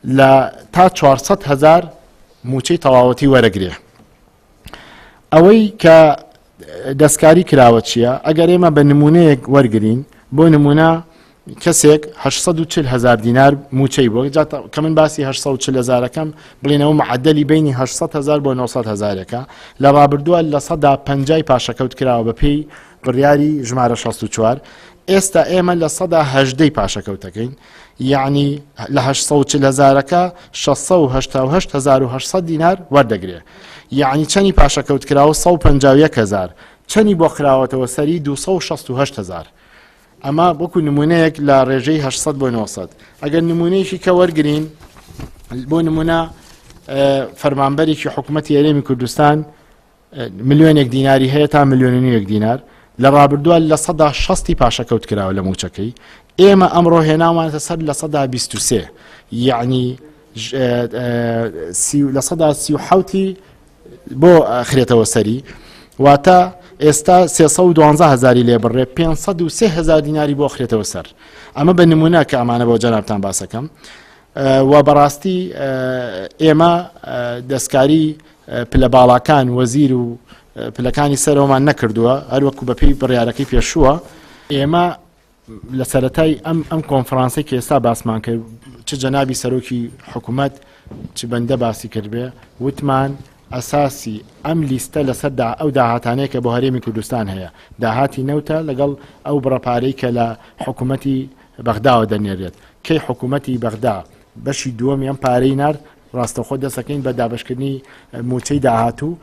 لە تا 400,000 مووچەی تەواوەتی وەرەگرێ. ئەوەی کە دەستکاری کراوە چییە؟ ئەگەر ئێمە بە نمونەیەک وەرگرین، بۆ نمونە کەسێک 840,000 دینار مووچەی بۆ کە من باسی 840,000ەکەم بڵێنەوە معدەلی بینی 800,000 بۆ 900,000ەکە لە ڕابردووە لە 150 پاشەکەوت کراوە بە پێی بڕیاری ژمارە 64. ئێستا ئێمە لە 118 پاشەکەوتەکەین، یعنی لە 840,000ەکە 688,800 دینار وەردەگرێ، یعنی چەندی پاشەکەوت کراوە 151,000، چەندی بۆ خراوەتەوە سەری 268,000. ئەمە وەکو نمونەیەک لە ڕێژەی 800 بۆ 900. ئەگەر نمونەیەکی کە وەرگرین، بۆ نمونە فەرمانبەرێکی حکوومەتی هەرێمی کوردستان ملیۆنێک دیناری هەیە تا ملیۆنێک دینار، لە ڕابردووە لە 160 پاشەکەوت کراوە لە مووچەکەی. ئێمە ئەمڕۆ هێناوانەتە سەر لە 123، یعنی لە 137 بۆ خرێتەوە سەری، واتە ئێستا 312,000 لێ بڕێ 503,000 دیناری بۆ خرێتەوە سەر. ئەمە بە نمونە کە ئەمانە بۆ جەنابتان باسەکەم. و بەڕاستی ئێمە دەستکاری پلە باڵاکان وەزیر و پلەکانی سەرەوەمان نەکردووە، هەروەکو بەپێی بڕیارەکەی پێشووە. ئێمە لە سەرەتای ئەم کۆنفرانسەی کە ئێستا باسمان کرد، چ جەنابی سەرۆکی حکوومەت چ بەندە باسی کردبێ، وتمان ئەساسی ئەم لیستە لەسەر ئەو داهاتانەیە کە بۆ هەرێمی کوردستان هەیە، داهاتی نەوتە لەگەڵ ئەو بڕەپارەی کە لە حکوومەتی بەغداوە دەنێرێت. کەی حکوومەتی بەغدا بەشی دووەمی ئەم پارەی نارد، ڕاستەوخۆ دەسەکەین بە دابشکردنی مووچەی داهاتوو.